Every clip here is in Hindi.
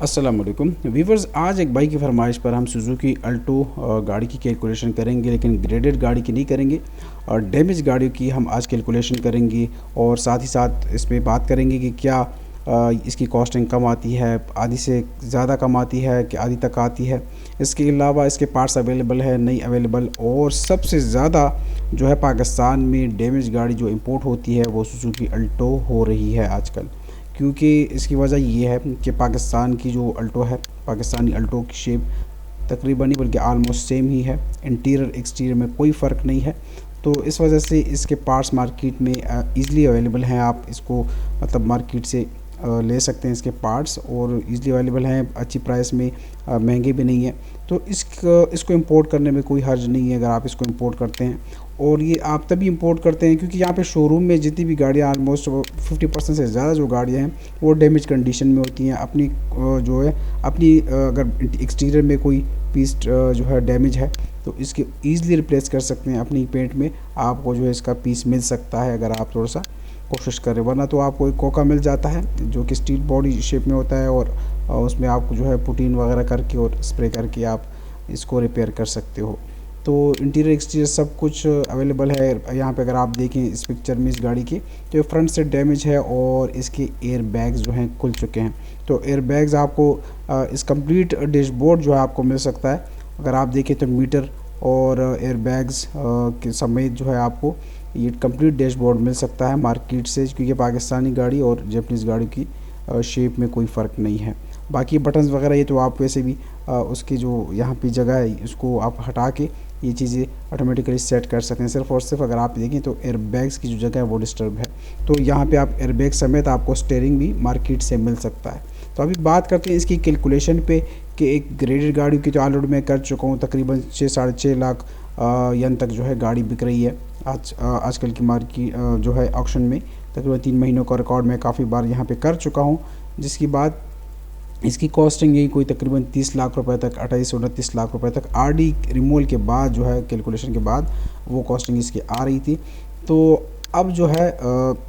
अस्सलाम वालेकुम वीवर्स। आज एक भाई की फरमाइश पर हम सुजुकी अल्टो गाड़ी की कैलकुलेशन करेंगे, लेकिन ग्रेडेड गाड़ी की नहीं करेंगे और डैमेज गाड़ियों की हम आज कैलकुलेशन करेंगे। और साथ ही साथ इस पे बात करेंगे कि क्या इसकी कॉस्टिंग कम आती है, आधी से ज़्यादा कम आती है कि आधी तक आती है। इसके अलावा इसके पार्ट्स अवेलेबल है नहीं अवेलेबल, और सबसे ज़्यादा जो है पाकिस्तान में डैमेज गाड़ी जो इंपोर्ट होती है वो सुजुकी अल्टो हो रही है आजकल। क्योंकि इसकी वजह ये है कि पाकिस्तान की जो अल्टो है, पाकिस्तानी अल्टो की शेप तकरीबन ही बल्कि आलमोस्ट सेम ही है, इंटीरियर एक्सटीरियर में कोई फ़र्क नहीं है। तो इस वजह से इसके पार्ट्स मार्केट में ईज़िली अवेलेबल हैं। आप इसको मतलब मार्केट से ले सकते हैं इसके पार्ट्स, और ईज़िली अवेलेबल हैं अच्छी प्राइस में, महंगे भी नहीं है। तो इसको इंपोर्ट करने में कोई हर्ज नहीं है अगर आप इसको इंपोर्ट करते हैं। और ये आप तभी इंपोर्ट करते हैं क्योंकि यहाँ पे शोरूम में जितनी भी गाड़ियाँ ऑलमोस्ट 50% से ज़्यादा जो गाड़ियाँ हैं वो डैमेज कंडीशन में होती हैं। अपनी जो है अपनी अगर एक्सटीरियर में कोई पीस जो है डैमेज है तो इसके ईज़िली रिप्लेस कर सकते हैं। अपनी पेंट में आपको जो है इसका पीस मिल सकता है अगर आप थोड़ा सा कोशिश करें, वरना तो आपको एक कोका मिल जाता है जो कि स्टील बॉडी शेप में होता है, और उसमें आपको जो है पुटीन वगैरह करके और स्प्रे करके आप इसको रिपेयर कर सकते हो। तो इंटीरियर एक्सटीरियर सब कुछ अवेलेबल है यहाँ पे। अगर आप देखें इस पिक्चर में इस गाड़ी की, तो ये फ्रंट से डैमेज है और इसके एयर बैग्स जो हैं खुल चुके हैं। तो एयर बैग्स आपको इस कंप्लीट डैशबोर्ड जो है आपको मिल सकता है। अगर आप देखें तो मीटर और एयर बैग्स के समेत जो है आपको ये कंप्लीट डैशबोर्ड मिल सकता है मार्केट से, क्योंकि पाकिस्तानी गाड़ी और जापानीज़ गाड़ी की शेप में कोई फ़र्क नहीं है। बाकी बटन्स वगैरह ये तो आप वैसे भी उसकी जो यहाँ पे जगह है उसको आप हटा के ये चीज़ें ऑटोमेटिकली सेट कर सकते हैं। सिर्फ और सिर्फ अगर आप देखें तो एयर बैग्स की जो जगह है वो डिस्टर्ब है, तो यहाँ पे आप एयर बैग समेत आपको स्टीयरिंग भी मार्केट से मिल सकता है। तो अभी बात करते हैं इसकी कैलकुलेशन पे कि एक ग्रेडेड गाड़ी की तो ऑलरेडी मैं कर चुका हूँ। तकरीबन 6-6.5 लाख यन तक जो है गाड़ी बिक रही है आजकल की मार्केट जो है ऑक्शन में। तकरीबन 3 महीनों का रिकॉर्ड मैं काफ़ी बार यहाँ पे कर चुका हूँ, जिसकी बात इसकी कॉस्टिंग यही कोई तकरीबन 30 लाख रुपए तक, 28-29 लाख रुपए तक आरडी रिमूवल के बाद जो है कैलकुलेशन के बाद वो कॉस्टिंग इसकी आ रही थी। तो अब जो है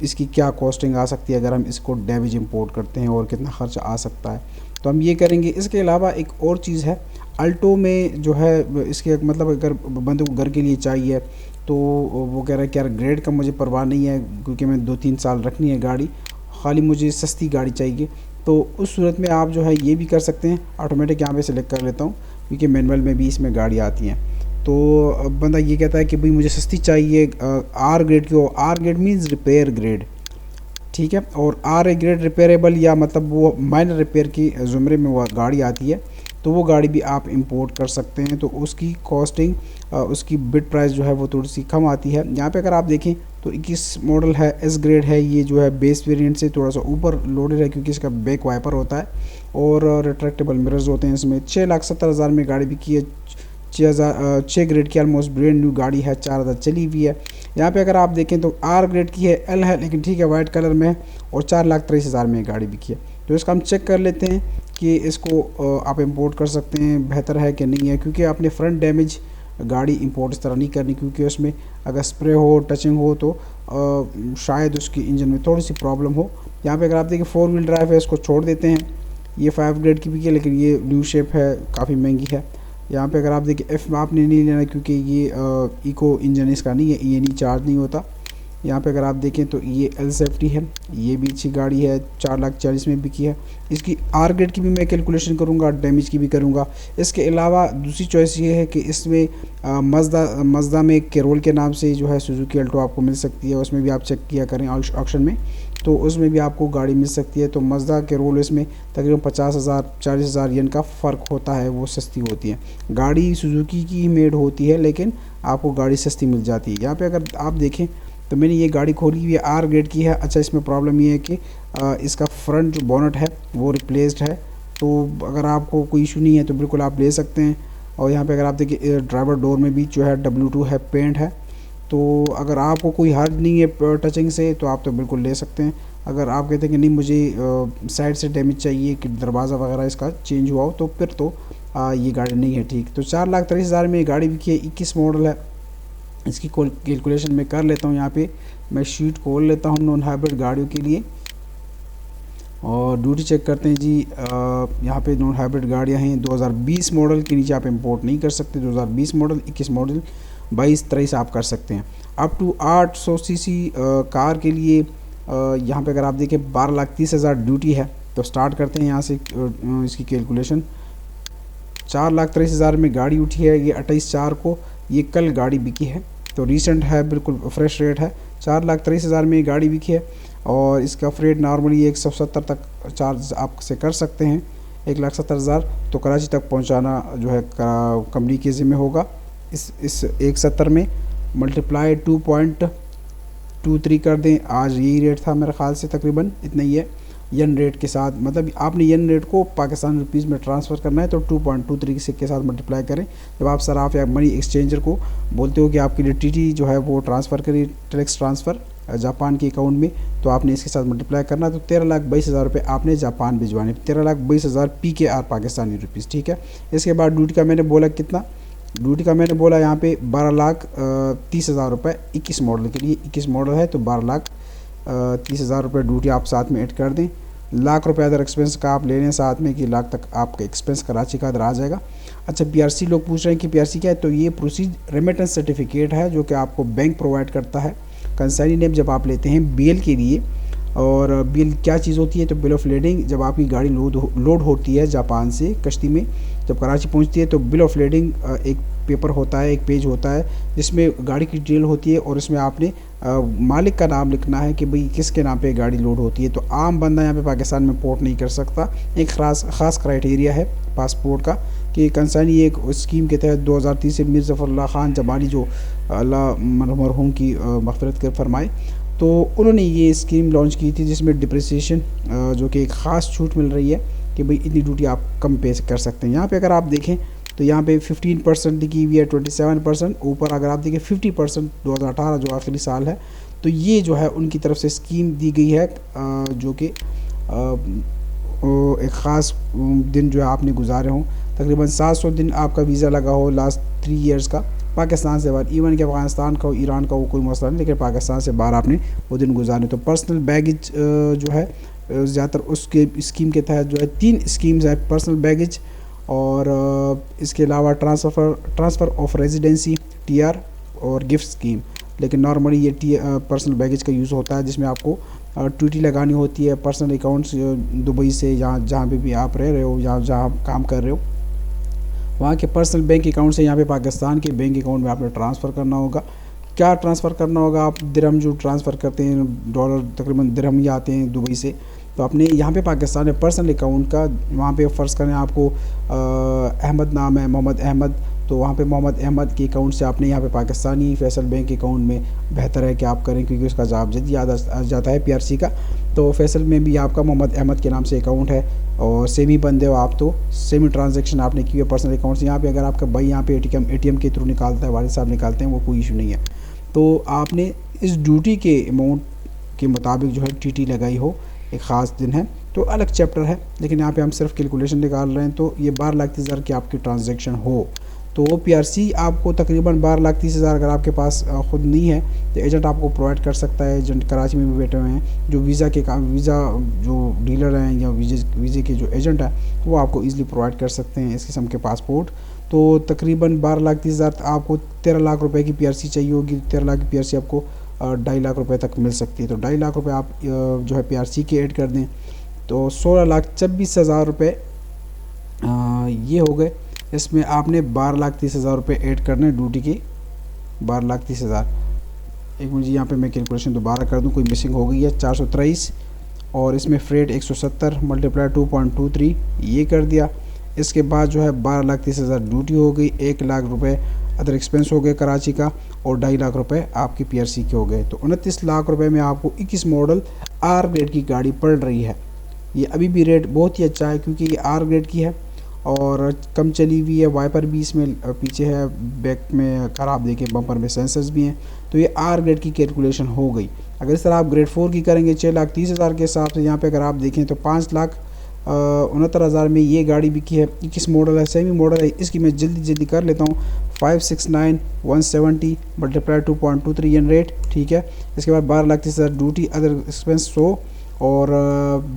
इसकी क्या कॉस्टिंग आ सकती है अगर हम इसको डैमेज इंपोर्ट करते हैं और कितना खर्च आ सकता है, तो हम ये करेंगे। इसके अलावा एक और चीज़ है अल्टो में जो है, इसके मतलब अगर बंदे को घर के लिए चाहिए तो वो कह रहा है कि यार ग्रेड का मुझे परवाह नहीं है क्योंकि मैं 2-3 साल रखनी है गाड़ी, खाली मुझे सस्ती गाड़ी चाहिए। तो उस सूरत में आप जो है ये भी कर सकते हैं। ऑटोमेटिक यहाँ पे सिलेक्ट कर लेता हूँ क्योंकि मैनुअल में भी इसमें गाड़ी आती हैं। तो अब बंदा ये कहता है कि भाई मुझे सस्ती चाहिए, आर ग्रेड की हो। R grade means repair grade, ठीक है। और आर ए ग्रेड रिपेयरेबल या मतलब वो माइनर रिपेयर की ज़ुमरे में वो गाड़ी आती है, तो वो गाड़ी भी आप इंपोर्ट कर सकते हैं। तो उसकी कॉस्टिंग उसकी बिड प्राइस जो है वो थोड़ी सी कम आती है। यहाँ पे अगर आप देखें तो 21 मॉडल है, एस ग्रेड है, ये जो है बेस वेरिएंट से थोड़ा सा ऊपर लोडेड है क्योंकि इसका बैक वाइपर होता है और रिट्रैक्टेबल मिरर्स होते हैं इसमें। 6,70,000 में गाड़ी बिकी है। 6 ग्रेड की ऑलमोस्ट ब्रांड न्यू गाड़ी है, 4,000 चली हुई है। यहाँ पे अगर आप देखें तो आर ग्रेड की है, एल है, लेकिन ठीक है वाइट कलर में है और 4,23,000 में गाड़ी बिकी है। तो इसका हम चेक कर लेते हैं कि इसको आप इंपोर्ट कर सकते हैं, बेहतर है कि नहीं है। क्योंकि आपने फ्रंट डैमेज गाड़ी इंपोर्ट इस तरह नहीं करनी, क्योंकि उसमें अगर स्प्रे हो, टचिंग हो तो शायद उसकी इंजन में थोड़ी सी प्रॉब्लम हो। यहाँ पे अगर आप देखिए 4 व्हील ड्राइव है, इसको छोड़ देते हैं। ये 5 ग्रेड की भी है लेकिन ये न्यू शेप है, काफ़ी महंगी है। यहाँ पे अगर आप देखिए एफ आपने नहीं लेना क्योंकि ये इको इंजन इसका नहीं है, ये नहीं चार्ज नहीं होता। यहाँ पे अगर आप देखें तो ये एल सेफ्टी है, ये भी अच्छी गाड़ी है, 4,40,000 में बिकी है। इसकी आर ग्रेड की भी मैं कैलकुलेशन करूँगा, डैमेज की भी करूँगा। इसके अलावा दूसरी चॉइस ये है कि इसमें मज़दा में केरोल के नाम से जो है सुजुकी अल्टो आपको मिल सकती है। उसमें भी आप चेक किया करें ऑक्शन में, तो उसमें भी आपको गाड़ी मिल सकती है। तो मज़दा केरोल इसमें तकरीबन 50,000-40,000 येन का फ़र्क होता है, वो सस्ती होती है। गाड़ी सुजुकी की ही मेड होती है लेकिन आपको गाड़ी सस्ती मिल जाती है। यहाँ पे अगर आप देखें तो मैंने ये गाड़ी खोली हुई है, आर ग्रेड की है। अच्छा, इसमें प्रॉब्लम ये है कि इसका फ्रंट जो बोनट है वो रिप्लेस्ड है। तो अगर आपको कोई इशू नहीं है तो बिल्कुल आप ले सकते हैं। और यहाँ पे अगर आप देखिए ड्राइवर डोर में भी जो है W2 है, पेंट है। तो अगर आपको कोई हर्ज नहीं है टचिंग से तो आप तो बिल्कुल ले सकते हैं। अगर आप कहते हैं कि नहीं मुझे साइड से डैमेज चाहिए कि दरवाज़ा वगैरह इसका चेंज हुआ हो, तो फिर तो ये गाड़ी नहीं है, ठीक। तो 4,23,000 में ये गाड़ी बिकी है, 21 मॉडल है। इसकी कैलकुलेशन मैं कर लेता हूँ। यहाँ पे मैं शीट खोल लेता हूँ नॉन हाइब्रिड गाड़ियों के लिए, और ड्यूटी चेक करते हैं जी। यहाँ पे नॉन हाइब्रिड गाड़ियाँ हैं 2020 मॉडल के नीचे आप इंपोर्ट नहीं कर सकते। 2020 मॉडल, 21 मॉडल, 22, 23 आप कर सकते हैं। अप टू 800 सीसी कार के लिए यहाँ पे अगर आप देखें 12,30,000 ड्यूटी है। तो स्टार्ट करते हैं यहाँ से इसकी कैलकुलेशन। 4,23,000 में गाड़ी उठी है, ये 28/4 को, ये कल गाड़ी बिकी है, तो रीसेंट है, बिल्कुल फ्रेश रेट है। 4,23,000 में ये गाड़ी बिकी है और इसका फ्रेट नॉर्मली 170 तक चार्ज आप से कर सकते हैं। 1,70,000 तो कराची तक पहुंचाना जो है कंपनी के ज़िम्मे होगा। इस 170 में मल्टीप्लाई 2.23 कर दें, आज यही रेट था मेरे ख़्याल से, तकरीबन इतना ही है यन रेट के साथ। मतलब आपने यन रेट को पाकिस्तान रुपीज़ में ट्रांसफ़र करना है तो 2.23 के साथ मल्टीप्लाई करें। जब आप सराफ या मनी एक्सचेंजर को बोलते हो कि आपके लिए टीटी जो है वो ट्रांसफ़र करिए, टेलेक्स ट्रांसफ़र जापान के अकाउंट में, तो आपने इसके साथ मल्टीप्लाई करना। तो 13,22,000 रुपये आपने जापान भिजवाने, 13,22,000 PKR पाकिस्तानी रुपीज़, ठीक है। इसके बाद ड्यूटी का मैंने बोला कितना, ड्यूटी का मैंने बोला यहाँ पे 12,30,000 रुपये 21 मॉडल के लिए। 21 मॉडल है तो 12,30,000 रुपये ड्यूटी आप साथ में ऐड कर दें। लाख रुपये अदर एक्सपेंस का आप ले लें साथ में कि लाख तक आपका एक्सपेंस कराची का अदर आ जाएगा। अच्छा, PRC लोग पूछ रहे हैं कि PRC क्या है, तो ये प्रोसीड रेमिटेंस सर्टिफिकेट है जो कि आपको बैंक प्रोवाइड करता है। कंसाइनी नेम जब आप लेते हैं BL के लिए, और BL क्या चीज़ होती है, तो बिल ऑफ लेडिंग, जब आपकी गाड़ी लोड होती है जापान से कश्ती में, जब कराची पहुंचती है तो बिल ऑफ लेडिंग एक पेपर होता है, एक पेज होता है जिसमें गाड़ी की डिटेल होती है और इसमें आपने मालिक का नाम लिखना है कि भाई किसके नाम पे गाड़ी लोड होती है। तो आम बंदा यहाँ पे पाकिस्तान में पोर्ट नहीं कर सकता। एक ख़ास क्राइटेरिया है पासपोर्ट का कि कंसाइनी एक स्कीम के तहत 2030 से मीर ज़फ़रुल्लाह ख़ान जमाली, जो अल्लाह मरहूम की मग़फ़िरत कर फरमाए, तो उन्होंने ये स्कीम लॉन्च की थी जिसमें डिप्रिसिएशन जो कि एक ख़ास छूट मिल रही है कि भाई इतनी ड्यूटी आप कम पे कर सकते हैं। यहाँ पे अगर आप देखें तो यहाँ पे 15% लिखी हुई है, 27%, ऊपर अगर आप देखें 50% 2018 जो आखिरी साल है। तो ये जो है उनकी तरफ से स्कीम दी गई है जो कि एक ख़ास दिन जो है आपने गुजारे हों, तकरीबन 700 दिन आपका वीज़ा लगा हो लास्ट 3 ईयर्स का पाकिस्तान से बाहर, इवन कि अफ़गानिस्तान का हो, ईरान का हो, कोई मसला नहीं, लेकिन पाकिस्तान से बाहर आपने वो दिन गुजारे। तो पर्सनल बैगेज जो है ज़्यादातर उसके स्कीम के तहत जो है 3 स्कीम्स है, पर्सनल बैगेज और इसके अलावा ट्रांसफ़र ऑफ रेजिडेंसी TR और गिफ्ट स्कीम। लेकिन नॉर्मली ये पर्सनल बैगेज का यूज़ होता है जिसमें आपको ड्यूटी लगानी होती है पर्सनल अकाउंट्स दुबई से या जहाँ पे भी आप रह रहे हो या जहाँ काम कर रहे हो, वहाँ के पर्सनल बैंक अकाउंट से यहाँ पे पाकिस्तान के बैंक अकाउंट में आपने ट्रांसफ़र करना होगा। क्या ट्रांसफ़र करना होगा, आप दिरहम जो ट्रांसफ़र करते हैं, डॉलर तकरीबन दिरहम ही आते हैं दुबई से, तो अपने यहाँ पे पाकिस्तान में पर्सनल अकाउंट का, वहाँ पे फ़र्ज़ करें आपको अहमद नाम है, मोहम्मद अहमद, तो वहाँ पे मोहम्मद अहमद के अकाउंट से आपने यहाँ पे पाकिस्तानी फैसल बैंक अकाउंट में बेहतर है कि आप करें, क्योंकि उसका जवाब जल्दी याद आ जाता है PRC का। तो फैसल में भी आपका मोहम्मद अहमद के नाम से अकाउंट है और सेमी बंदे हो आप, तो सेमी ट्रांजैक्शन आपने की है पर्सनल अकाउंट से। यहाँ पे अगर आपका भाई यहाँ पे ATM के थ्रू निकालता है, वालिद साहब निकालते हैं, वो कोई इशू नहीं है। तो आपने इस ड्यूटी के अमाउंट के मुताबिक जो है TT लगाई हो, एक ख़ास दिन है तो अलग चैप्टर है, लेकिन यहाँ पे हम सिर्फ कैलकुलेशन निकाल रहे हैं। तो ये 12,30,000 की आपकी ट्रांजैक्शन हो तो वो PRC आपको तकरीबन 12,30,000 अगर आपके पास ख़ुद नहीं है तो एजेंट आपको प्रोवाइड कर सकता है। एजेंट कराची में भी बैठे हुए हैं जो वीज़ा जो डीलर हैं या वीज़े के जो एजेंट हैं वो आपको ईज़िली प्रोवाइड कर सकते हैं इस किस्म के पासपोर्ट। तो तकरीबन 12,30,000 आपको 13 लाख रुपए की PRC चाहिए होगी। 13 लाख की PRC आपको 2.5 लाख रुपए तक मिल सकती है। तो 2.5 लाख रुपए आप जो है PRC के ऐड कर दें तो 16,26,000 रुपये ये हो गए। इसमें आपने 12,30,000 रुपये ऐड करने ड्यूटी की, 12,30,000। एक मिनट जी, यहाँ पे मैं कैलकुलेशन दोबारा कर दूँ, कोई मिसिंग हो गई है। 423 और इसमें फ्रेट 170 मल्टीप्लाई 2.23 ये कर दिया। इसके बाद जो है 12,30,000 ड्यूटी हो गई, 1 लाख रुपए अदर एक्सपेंस हो गए कराची का और 2.5 लाख रुपए आपकी PRC के हो गए। तो 29 लाख रुपए में आपको 21 मॉडल R ग्रेड की गाड़ी पड़ रही है। ये अभी भी रेट बहुत ही अच्छा है क्योंकि ये R ग्रेड की है और कम चली हुई है। वाइपर भी इसमें पीछे है, बैक में ख़राब देखें, बम्पर में सेंसर्स भी हैं। तो ये R ग्रेड की कैलकुलेशन हो गई। अगर इस तरह आप ग्रेड 4 की करेंगे 6,30,000 के हिसाब से, यहाँ पे अगर आप देखें तो 5,69,000 में ये गाड़ी बिकी है। 21 मॉडल है, सेमी मॉडल है। इसकी मैं जल्दी कर लेता हूँ। 569,170 मल्टीप्लाई 2.23 रेट, ठीक है। इसके बाद 12,30,000 ड्यूटी, अदर एक्सपेंस 100 और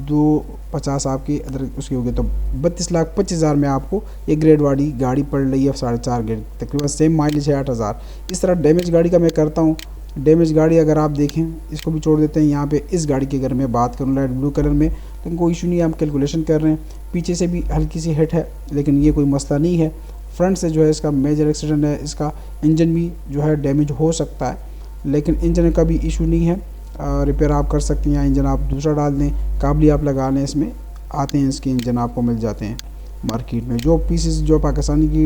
250 आपकी अदर उसकी होगी, तो 32,25,000 में आपको ये ग्रेड वाली गाड़ी पड़ रही है, 4.5 ग्रेड, तकरीबन सेम माइलेज है 8,000। इस तरह डैमेज गाड़ी का मैं करता हूँ। डैमेज गाड़ी अगर आप देखें, इसको भी छोड़ देते हैं। यहाँ पे इस गाड़ी की अगर मैं बात करूँ लाइट ब्लू कलर में, तो कोई इशू नहीं है, हम कैलकुलेशन कर रहे हैं। पीछे से भी हल्की सी हिट है, लेकिन ये कोई मसला नहीं है। फ्रंट से जो है इसका मेजर एक्सीडेंट है, इसका इंजन भी जो है डैमेज हो सकता है, लेकिन इंजन का भी इशू नहीं है, रिपेयर आप कर सकते हैं। या इंजन आप दूसरा डाल दें, काबली आप लगा लें, इसमें आते हैं इसके इंजन आपको मिल जाते हैं मार्केट में। जो पीसेस जो पाकिस्तानी की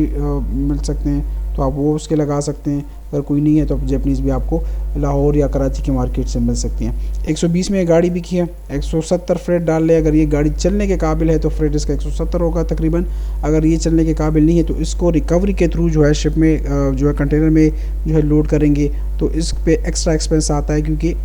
मिल सकते हैं तो आप वो उसके लगा सकते हैं। अगर कोई नहीं है तो जैपनीज़ भी आपको लाहौर या कराची के मार्केट से मिल सकती हैं। 120 में ये गाड़ी बिकी है, 170 फ्रेट डाल लें। अगर ये गाड़ी चलने के काबिल है तो फ्रेट इसका 170 होगा तकरीबन। अगर ये चलने के काबिल नहीं है तो इसको रिकवरी के थ्रू जो है शिप में जो है कंटेनर में जो है लोड करेंगे, तो इस पे एक्स्ट्रा एक्सपेंस आता है, क्योंकि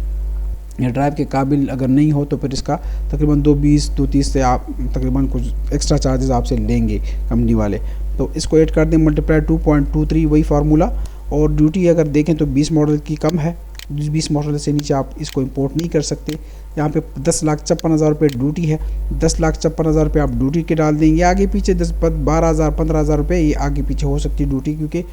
या ड्राइव के काबिल अगर नहीं हो तो फिर इसका तकरीबन 220 230 से आप तकरीबन कुछ एक्स्ट्रा चार्जेस आपसे लेंगे कंपनी वाले। तो इसको ऐड कर दें, मल्टीप्लाई 2.23 वही फार्मूला। और ड्यूटी अगर देखें तो 20 मॉडल की कम है, 20 मॉडल से नीचे आप इसको इंपोर्ट नहीं कर सकते। यहाँ पे 10,56,000 रुपये ड्यूटी है, 10,56,000 रुपये आप ड्यूटी के डाल देंगे। आगे पीछे 12,000 15,000 रुपये ये आगे पीछे हो सकती है ड्यूटी, क्योंकि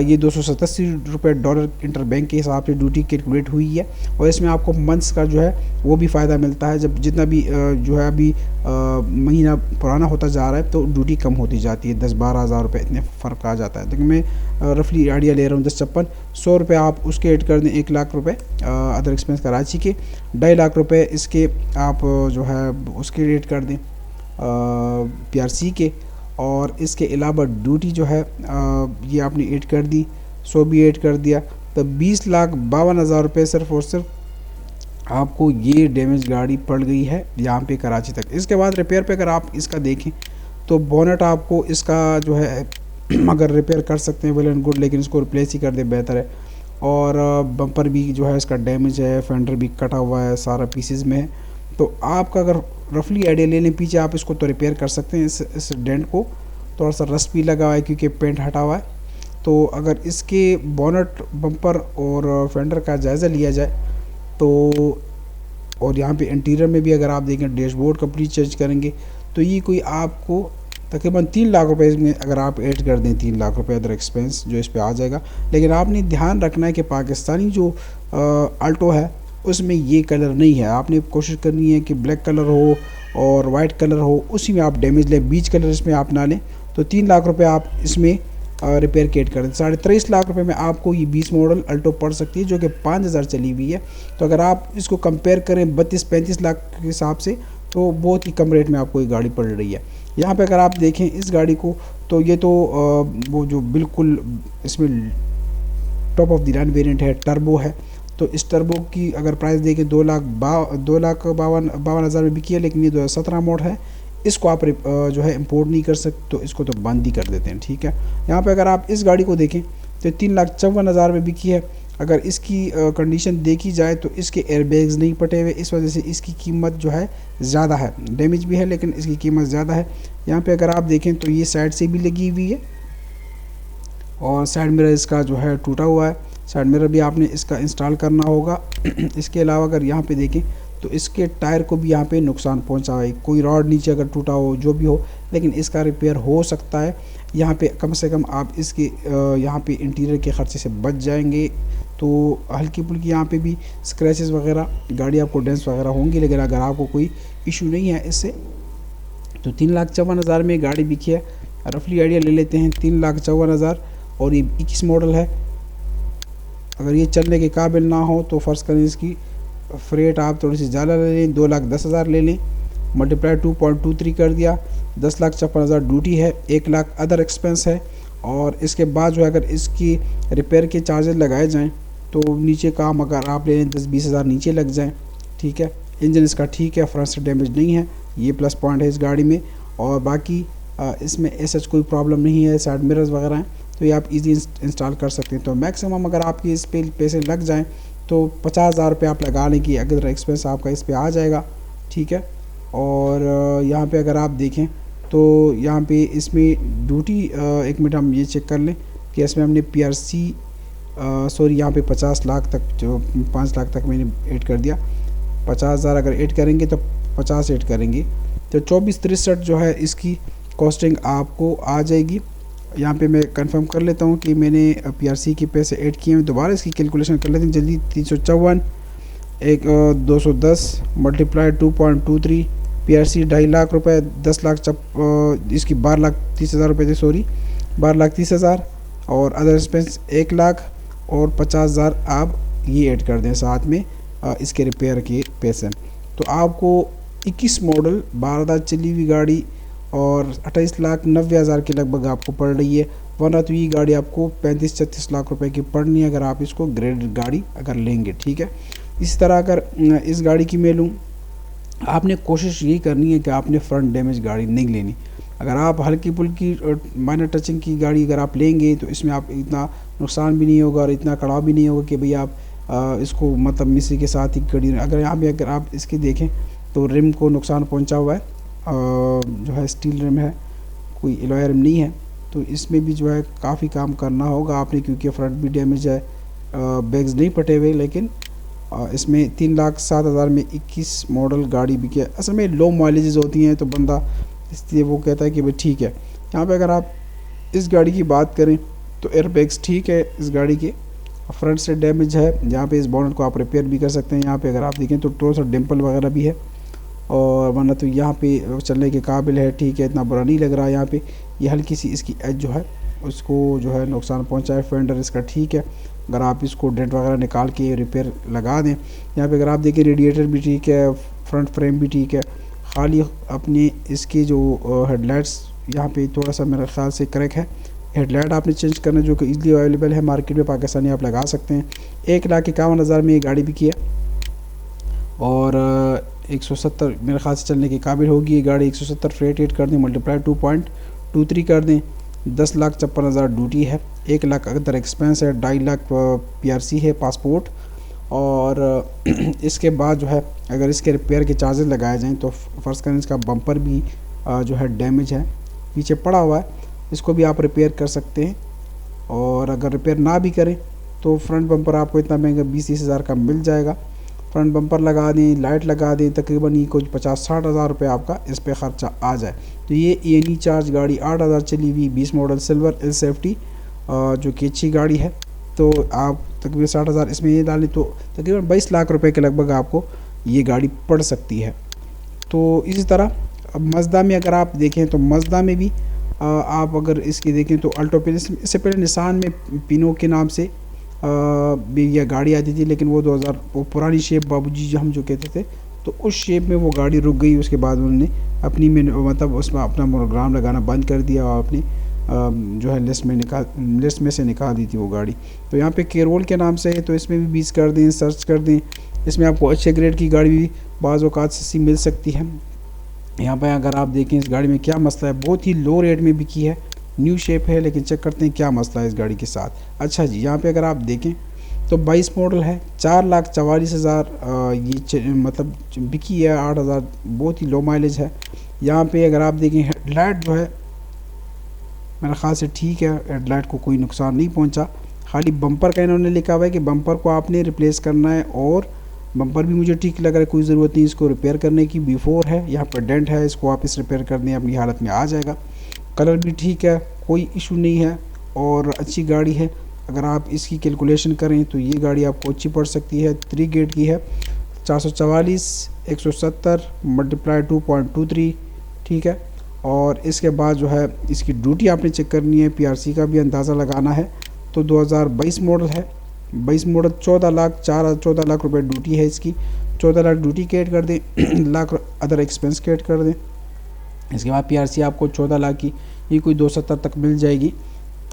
ये 287 रुपये डॉलर इंटर बैंक के हिसाब से ड्यूटी कैलकुलेट हुई है। और इसमें आपको मंथ्स का जो है वो भी फ़ायदा मिलता है। जब जितना भी जो है अभी महीना पुराना होता जा रहा है तो ड्यूटी कम होती जाती है, 10-12,000 रुपये इतने फ़र्क आ जाता है। लेकिन मैं रफली आइडिया ले रहा हूँ, 10,56 100 रुपये आप उसके ऐड कर दें, 1,00,000 रुपये अदर एक्सपेंस कराची के, 2.5 लाख रुपये इसके आप जो है उसके रेट कर दें PRC के। और इसके अलावा ड्यूटी जो है ये आपने ऐड कर दी, 100 भी ऐड कर दिया, तो 20,52,000 रुपये सिर्फ और सिर्फ आपको ये डैमेज गाड़ी पड़ गई है यहाँ पे कराची तक। इसके बाद रिपेयर पे अगर आप इसका देखें तो बोनट आपको इसका जो है अगर रिपेयर कर सकते हैं वेल एंड गुड, लेकिन इसको रिप्लेस ही कर दे बेहतर है। और बम्पर भी जो है इसका डैमेज है, फेंडर भी कटा हुआ है, सारा पीसेस में है। तो आपका अगर रफली आइडिया ले लें पीछे, आप इसको तो रिपेयर कर सकते हैं। इस डेंट को थोड़ा सा रस्ट भी लगा हुआ है क्योंकि पेंट हटा हुआ है। तो अगर इसके बोनट, बम्पर और फेंडर का जायज़ा लिया जाए तो, और यहाँ पे इंटीरियर में भी अगर आप देखें डैशबोर्ड कंप्लीट चेंज करेंगे, तो ये कोई आपको तकरीबन 3 लाख रुपए इसमें अगर आप ऐड कर दें, 3 लाख रुपए अदर एक्सपेंस जो इस पे आ जाएगा। लेकिन आपने ध्यान रखना है कि पाकिस्तानी जो अल्टो है उसमें ये कलर नहीं है। आपने कोशिश करनी है कि ब्लैक कलर हो और वाइट कलर हो, उसी में आप डैमेज लें, बीच कलर इसमें आप ना लें। तो 3 लाख रुपये आप इसमें रिपेयर के ऐड कर दें। 23.5 लाख रुपए में आपको ये 20 मॉडल अल्टो पड़ सकती है, जो कि 5,000 चली हुई है। तो अगर आप इसको कंपेयर करें 32-35 लाख के हिसाब से, तो बहुत ही कम रेट में आपको ये गाड़ी पड़ रही है। यहाँ पे अगर आप देखें इस गाड़ी को, तो ये तो वो जो बिल्कुल इसमें top of the line variant है, टर्बो है। तो इस टर्बो की अगर प्राइस देखें 2,52,000 में बिकी है, लेकिन ये 2017 मॉडल है। इसको आप जो है इंपोर्ट नहीं कर सकते, तो इसको तो बंद ही कर देते हैं, ठीक है। यहाँ पे अगर आप इस गाड़ी को देखें तो 3,54,000 में बिकी है। अगर इसकी कंडीशन देखी जाए तो इसके एयरबैग्स नहीं पटे हुए, इस वजह से इसकी कीमत जो है ज़्यादा है। डैमेज भी है लेकिन इसकी कीमत ज़्यादा है। यहाँ पे अगर आप देखें तो ये साइड से भी लगी हुई है और साइड मिरर इसका जो है टूटा हुआ है। साइड मिरर भी आपने इसका इंस्टॉल करना होगा। इसके अलावा अगर यहाँ पे देखें तो इसके टायर को भी यहाँ पे नुकसान पहुँचा है, कोई रॉड नीचे अगर टूटा हो जो भी हो, लेकिन इसका रिपेयर हो सकता है। यहाँ पे कम से कम आप इसके यहाँ पे इंटीरियर के ख़र्चे से बच जाएंगे। तो हल्की फुल्की यहाँ पे भी स्क्रैचेस वगैरह, गाड़ी आपको डेंस वगैरह होंगी, लेकिन अगर आपको कोई इशू नहीं है इससे, तो 3,54,000 में गाड़ी बिकी है। रफली आइडिया ले लेते हैं 3,54,000 और ये 21 मॉडल है। अगर ये चलने के काबिल ना हो तो फ़र्ज़ करें इसकी फ्रेट आप थोड़ी सी ज़्यादा ले लें, 2,10,000 ले लें, मल्टीप्लाई 2.23 कर दिया, 10,56,000 ड्यूटी है, 1 लाख अदर एक्सपेंस है। और इसके बाद जो है अगर इसकी रिपेयर के चार्जेस लगाए जाएं तो नीचे काम अगर आप ले लें 10-20,000 नीचे लग जाएं, ठीक है। इंजन इसका ठीक है, फ्रंट से डैमेज नहीं है, ये प्लस पॉइंट है इस गाड़ी में। और बाकी इसमें ऐसा कोई प्रॉब्लम नहीं है, साइड मिरर्स वगैरह हैं, तो ये आप इजी इंस्टॉल कर सकते हैं। तो मैक्सिमम अगर आपके इस पे पैसे लग जाएं तो 50,000 रुपये आप लगा लें कि अगर एक्सपेंस आपका इस पे आ जाएगा, ठीक है। और यहाँ पे अगर आप देखें तो यहाँ पे इसमें ड्यूटी, एक मिनट हम ये चेक कर लें कि इसमें हमने PRC सॉरी यहाँ पे 50 लाख तक, जो 5 लाख तक मैंने ऐड कर दिया। 50,000 अगर ऐड करेंगे तो 50 ऐड करेंगे तो 2463 जो है इसकी कॉस्टिंग आपको आ जाएगी। यहाँ पे मैं कंफर्म कर लेता हूँ कि मैंने पीआरसी के पैसे ऐड किए हैं। दोबारा इसकी कैलकुलेशन कर लेते हैं जल्दी। 354 एक 210 मल्टीप्लाई 2.23 पीआरसी 2.5 लाख रुपए, 10 लाख इसकी 12,30,000 रुपये थे, सॉरी 12,30,000 और अदर एक्सपेंस 1 लाख और 50,000 आप ये ऐड कर दें साथ में इसके रिपेयर के पैसे। तो आपको 21 मॉडल 12 चली हुई गाड़ी और 28,90,000 के लगभग आपको पड़ रही है। वरना तो ये गाड़ी आपको 35-36 लाख रुपए की पड़नी है अगर आप इसको ग्रेडेड गाड़ी अगर लेंगे, ठीक है। इसी तरह अगर इस गाड़ी की मैं लूँ, आपने कोशिश यही करनी है कि आपने फ्रंट डैमेज गाड़ी नहीं लेनी। अगर आप हल्की फुल्की माइनर टचिंग की गाड़ी अगर आप लेंगे तो इसमें आप इतना नुकसान भी नहीं होगा और इतना कड़ाव भी नहीं होगा कि भाई आप इसको मतलब मिस्त्री के साथ ही गाड़ी। अगर आप इसकी देखें तो रिम को नुकसान पहुंचा हुआ है, जो है स्टील रिम है, कोई एलॉय रिम नहीं है। तो इसमें भी जो है काफ़ी काम करना होगा आपने, क्योंकि फ्रंट भी डैमेज है, बैग्स नहीं फटे हुए। लेकिन इसमें 3,07,000 में 21 मॉडल गाड़ी भी क्या असल में लो माइलेजेस होती हैं तो बंदा इसलिए वो कहता है कि भाई ठीक है। यहाँ पे अगर आप इस गाड़ी की बात करें तो एयर बैग्स ठीक है इस गाड़ी के, फ्रंट से डैमेज है। यहाँ पे इस बोनट को आप रिपेयर भी कर सकते हैं। यहाँ पे अगर आप देखें तो थोड़ा सा डिम्पल वगैरह भी है और वरना तो यहाँ पे चलने के काबिल है, ठीक है, इतना बुरा नहीं लग रहा है। यहाँ पे ये हल्की सी इसकी एज जो है उसको जो है नुकसान पहुँचा है। फेंडर इसका ठीक है, अगर आप इसको डेंट वगैरह निकाल के रिपेयर लगा दें। यहाँ पे अगर आप देखें रेडिएटर भी ठीक है, फ्रंट फ्रेम भी ठीक है, खाली अपने इसके जो हेडलाइट्स यहाँ पे थोड़ा सा मेरे ख्याल से क्रैक है। हेडलाइट आपने चेंज करना जो कि इजीली अवेलेबल है मार्केट में, पाकिस्तानी आप लगा सकते हैं। 1,51,000 में ये गाड़ी भी किया और 170 मेरे ख्याल से चलने के काबिल होगी ये गाड़ी। 170 फ्रेट रेट कर दें, मल्टीप्लाई 2.23 कर दें, 10,56,000 ड्यूटी है, 1 लाख अगर एक्सपेंस है, 2.5 लाख पीआरसी है पासपोर्ट। और इसके बाद जो है अगर इसके रिपेयर के चार्जेस लगाए जाएं तो फ़र्ज़ करें इसका बम्पर भी जो है डैमेज है, पीछे पड़ा हुआ है, इसको भी आप रिपेयर कर सकते हैं। और अगर रिपेयर ना भी करें तो फ्रंट बम्पर आपको इतना महंगा 20-30,000 का मिल जाएगा। फ्रंट बम्पर लगा दें, लाइट लगा दें, तकरीबन ये कुछ 50-60,000 रुपये आपका इस पर ख़र्चा आ जाए। तो ये ENE चार्ज गाड़ी 8,000 चली हुई 20 मॉडल सिल्वर एल सेफ्टी जो कि अच्छी गाड़ी है। तो आप तकरीबन 60,000 इसमें ये डालें तो तकरीबन 22 लाख रुपए के लगभग आपको ये गाड़ी पड़ सकती है। तो इसी तरह अब मज़दा में अगर आप देखें तो मज़दा में भी आप अगर इसकी देखें तो अल्टो पे, इससे पहले निसान में पिनो के नाम से भी यह गाड़ी आती थी, लेकिन वो 2000 वो पुरानी शेप बाबूजी जो हम जो कहते थे, तो उस शेप में वो गाड़ी रुक गई। उसके बाद उन्होंने अपनी में मतलब उसमें अपना मोनोग्राम लगाना बंद कर दिया और अपनी जो है लिस्ट में से निकाल दी थी वो गाड़ी। तो यहाँ पे केरोल के नाम से है, तो इसमें भी 20 कर दें, सर्च कर दें। इसमें आपको अच्छे ग्रेड की गाड़ी भी बाज़ औक़ात सस्ती मिल सकती है। यहाँ पर अगर आप देखें इस गाड़ी में क्या मसला है, बहुत ही लो रेट में बिकी है, न्यू शेप है, लेकिन चेक करते हैं क्या मसला है इस गाड़ी के साथ। अच्छा जी, यहाँ पे अगर आप देखें तो 22 मॉडल है, 4,44,000 ये मतलब बिकी है, 8,000 बहुत ही लो माइलेज है। यहाँ पे अगर आप देखें हेडलाइट जो है मेरे ख्याल से ठीक है, हेडलाइट को कोई नुकसान नहीं पहुँचा। खाली बम्पर का इन्होंने लिखा हुआ है कि बम्पर को आपने रिप्लेस करना है, और बम्पर भी मुझे ठीक लग रहा है, कोई ज़रूरत नहीं इसको रिपेयर करने की। बिफोर है, यहाँ पर डेंट है, इसको वापस रिपेयर कर दें, अपनी हालत में आ जाएगा। कलर भी ठीक है, कोई इशू नहीं है और अच्छी गाड़ी है। अगर आप इसकी कैलकुलेशन करें तो ये गाड़ी आपको अच्छी पड़ सकती है। 3 गेट की है, 444 170 मल्टीप्लाई 2.23, ठीक है। और इसके बाद जो है इसकी ड्यूटी आपने चेक करनी है, पीआरसी का भी अंदाज़ा लगाना है। तो 2022 मॉडल है, 22 मॉडल 14 लाख रुपए ड्यूटी है इसकी। 14 लाख ड्यूटी के ऐड कर दें, लाख अदर एक्सपेंस के ऐड कर दें। इसके बाद पीआरसी आपको 14 लाख की ये कोई 270 तक मिल जाएगी।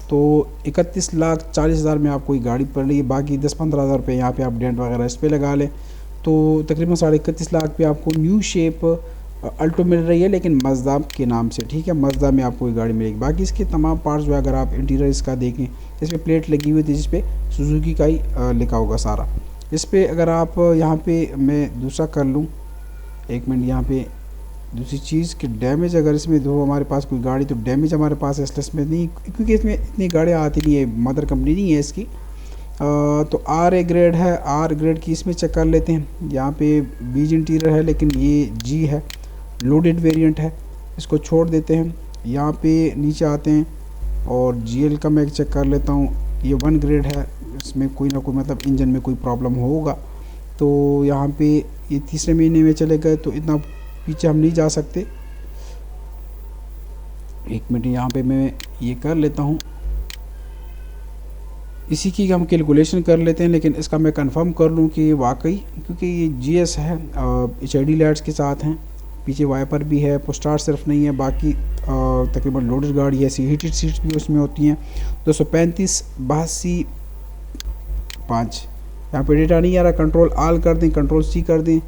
तो 31,40,000 में आपको ये गाड़ी पड़ रही है। बाकी 10-15,000 रुपये यहाँ पे आप डेंट वगैरह इस पर लगा लें तो तकरीबन 31.5 लाख पे आपको न्यू शेप अल्टो मिल रही है, लेकिन मज़दा के नाम से, ठीक है। मज़दा में आपको ये गाड़ी मिलेगी। बाकी इसके तमाम पार्ट्स जो है अगर आप इंटीरियर इसका देखें, इस पर प्लेट लगी हुई थी जिस पे सुजुकी का ही लिखा होगा सारा। इस पर अगर आप यहाँ पे मैं दूसरा कर लूँ, 1 मिनट, यहाँ पे दूसरी चीज़ कि डैमेज अगर इसमें दो हमारे पास कोई गाड़ी, तो डैमेज हमारे पास इसलिए में नहीं, क्योंकि इसमें इतनी गाड़ियाँ आती नहीं है, मदर कंपनी नहीं है इसकी। तो आर ए ग्रेड है, आर ग्रेड की इसमें चेक कर लेते हैं। यहाँ पे बीज इंटीरियर है लेकिन ये जी है, लोडेड वेरिएंट है, इसको छोड़ देते हैं। यहाँ पे नीचे आते हैं और जीएल का मैं चेक कर लेता हूँ। ये 1 ग्रेड है, इसमें कोई ना कोई मतलब इंजन में कोई प्रॉब्लम होगा। तो यहाँ पे ये तीसरे महीने में चले गए तो इतना पीछे हम नहीं जा सकते। एक मिनट, यहाँ पे मैं ये कर लेता हूँ, इसी की हम कैलकुलेशन कर लेते हैं। लेकिन इसका मैं कंफर्म कर लूँ कि वाकई, क्योंकि ये जीएस है, HID लाइट्स के साथ हैं, पीछे वाइपर भी है, पोस्टार सिर्फ नहीं है, बाकी तकरीबन लोडेड गाड़ी है, हीटेड सीट्स भी उसमें होती हैं। 235 82 5 यहाँ पे डेटा नहीं आ रहा, कंट्रोल आल कर दें, कंट्रोल C कर दें,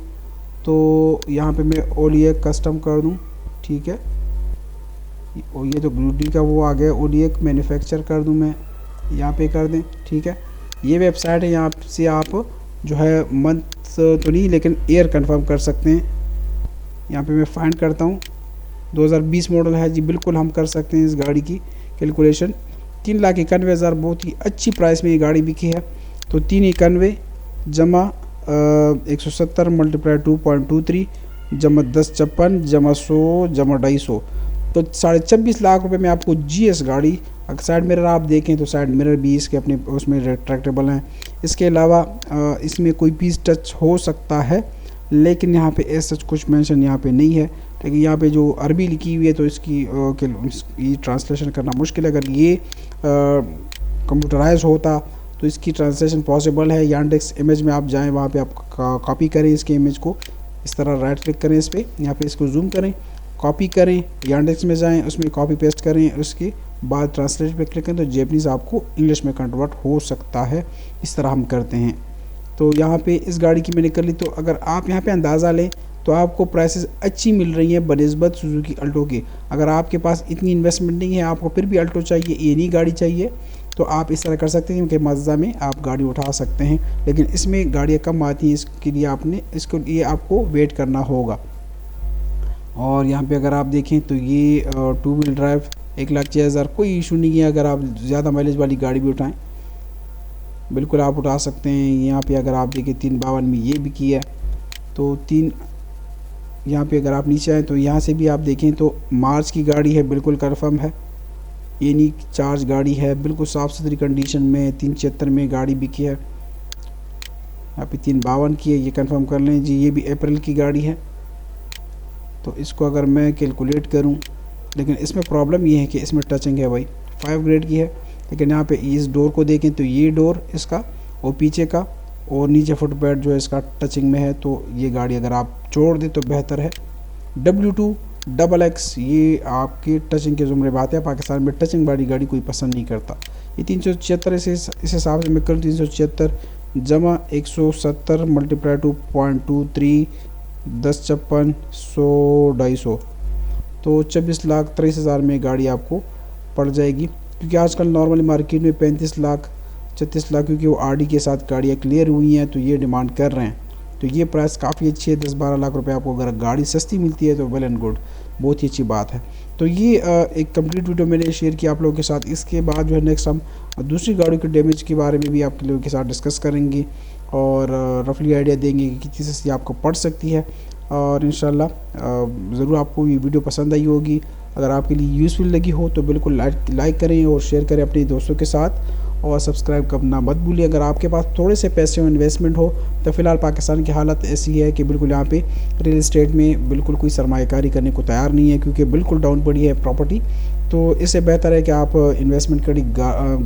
तो यहाँ पे मैं ओलिए कस्टम कर दूँ, ठीक है। ये तो ग्लूडी का वो आ गया, ओलिए मैन्युफैक्चर कर दूँ मैं, यहाँ पे कर दें, ठीक है। ये वेबसाइट है, यहाँ से आप जो है मंथ तो नहीं लेकिन ईयर कंफर्म कर सकते हैं। यहाँ पे मैं फाइंड करता हूँ, 2020 मॉडल है जी, बिल्कुल हम कर सकते हैं इस गाड़ी की कैलकुलेशन। 3,91,000 बहुत ही अच्छी प्राइस में ये गाड़ी बिकी है। तो 391 जमा 170 मल्टीप्लाई 2.23 जमा 1056 जमा 100 जमा 250, तो 24.5 लाख रुपए में आपको जीएस गाड़ी। अगर साइड मिरर आप देखें तो साइड मिरर भी इसके अपने उसमें रेट्रैक्टेबल हैं। इसके अलावा इसमें कोई पीस टच हो सकता है, लेकिन यहाँ पे ऐसा कुछ मेंशन यहाँ पे नहीं है। लेकिन यहाँ पे जो अरबी लिखी हुई है तो इसकी ट्रांसलेशन करना मुश्किल है। अगर ये कंप्यूटराइज होता तो इसकी ट्रांसलेशन पॉसिबल है। यांडेक्स इमेज में आप जाएं, वहाँ पे आप कॉपी करें इसके इमेज को, इस तरह राइट क्लिक करें इस पर, यहाँ पे इसको जूम करें, कॉपी करें, यांडेक्स में जाएं, उसमें कॉपी पेस्ट करें, उसके बाद ट्रांसलेट पे क्लिक करें तो जैपनीज़ आपको इंग्लिश में कन्वर्ट हो सकता है। इस तरह हम करते हैं। तो यहाँ पे इस गाड़ी की मैंने कर ली। तो अगर आप यहाँ पे अंदाज़ा लें तो आपको प्राइसेस अच्छी मिल रही हैं बनिस्बत सुजुकी अल्टो के। अगर आपके पास इतनी इन्वेस्टमेंट नहीं है, आपको फिर भी अल्टो चाहिए, ये नहीं गाड़ी चाहिए, तो आप इस तरह कर सकते हैं कि माज़दा में आप गाड़ी उठा सकते हैं। लेकिन इसमें गाड़ियाँ कम आती हैं, इसके लिए इसको लिए आपको वेट करना होगा। और यहाँ पे अगर आप देखें तो ये 2 व्हील ड्राइव 1,06,000 कोई इशू नहीं है। अगर आप ज़्यादा माइलेज वाली गाड़ी भी उठाएं बिल्कुल आप उठा सकते हैं। यहाँ पे अगर आप देखें 352 में ये भी किया है, तो 3 यहाँ पे अगर आप नीचे आएँ तो यहाँ से भी आप देखें तो मार्च की गाड़ी है, बिल्कुल कन्फर्म है। ये नहीं चार्ज गाड़ी है, बिल्कुल साफ़ सुथरी कंडीशन में 376 में गाड़ी बिकी है। यहाँ पे 352 की है, ये कंफर्म कर लें जी। ये भी अप्रैल की गाड़ी है। तो इसको अगर मैं कैलकुलेट करूं, लेकिन इसमें प्रॉब्लम ये है कि इसमें टचिंग है भाई, 5 ग्रेड की है। लेकिन यहाँ पे इस डोर को देखें तो ये डोर इसका और पीछे का और नीचे फुटपैड जो है इसका टचिंग में है। तो ये गाड़ी अगर आप छोड़ दें तो बेहतर है। W2XX ये आपकी टचिंग के ज़ुमरे बात है। पाकिस्तान में टचिंग वाली गाड़ी कोई पसंद नहीं करता। ये 376 इस हिसाब से मैं करूँ, 376 जमा 170 मल्टीप्लाई 2.23 1056 100 250, तो 24,23,000 में गाड़ी आपको पड़ जाएगी। क्योंकि आजकल नॉर्मली मार्केट में 35 लाख 36 लाख, क्योंकि वो आरडी के साथ गाड़ियाँ क्लियर हुई हैं तो ये डिमांड कर रहे हैं। तो ये प्राइस काफ़ी अच्छी है, 10-12 लाख रुपए आपको अगर गाड़ी सस्ती मिलती है तो वेल एंड गुड, बहुत ही अच्छी बात है। तो ये एक कंप्लीट वीडियो मैंने शेयर किया आप लोगों के साथ। इसके बाद जो है नेक्स्ट हम दूसरी गाड़ियों के डैमेज के बारे में भी आप लोगों के साथ डिस्कस करेंगे और रफली आइडिया देंगे कि किस चीज़ से आपको पड़ सकती है। और इंशाल्लाह ज़रूर आपको ये वीडियो पसंद आई होगी। अगर आपके लिए यूज़फुल लगी हो तो बिल्कुल लाइक करें और शेयर करें अपने दोस्तों के साथ, और सब्सक्राइब करना मत भूलिए। अगर आपके पास थोड़े से पैसे इन्वेस्टमेंट हो तो फ़िलहाल पाकिस्तान की हालत ऐसी है कि बिल्कुल यहाँ पे रियल इस्टेट में बिल्कुल कोई सरमायाकारी करने को तैयार नहीं है, क्योंकि बिल्कुल डाउन पड़ी है प्रॉपर्टी। तो इससे बेहतर है कि आप इन्वेस्टमेंट करें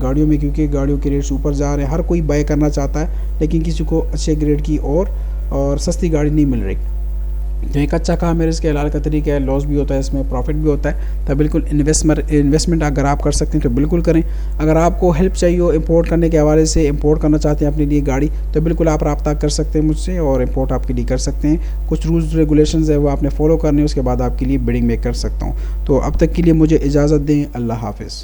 गाड़ियों में, क्योंकि गाड़ियों के रेट्स ऊपर जा रहे हैं। हर कोई बाय करना चाहता है, लेकिन किसी को अच्छे ग्रेड की और सस्ती गाड़ी नहीं मिल रही। तो एक अच्छा काम है, इसके हलाल का तरीका है, लॉस भी होता है, इसमें प्रॉफिट भी होता है। तो बिल्कुल इन्वेस्टमेंट अगर आप कर सकते हैं तो बिल्कुल करें। अगर आपको हेल्प चाहिए हो इंपोर्ट करने के हवाले से, इंपोर्ट करना चाहते हैं अपने लिए गाड़ी, तो बिल्कुल आप रब्ता कर सकते हैं मुझसे और इंपोर्ट आपके लिए कर सकते हैं। कुछ रूल्स रेगुलेशंस है वो आपने फॉलो करने, उसके बाद आपके लिए बिडिंग में कर सकता हूँ। तो अब तक के लिए मुझे इजाज़त दें। अल्लाह हाफिज़।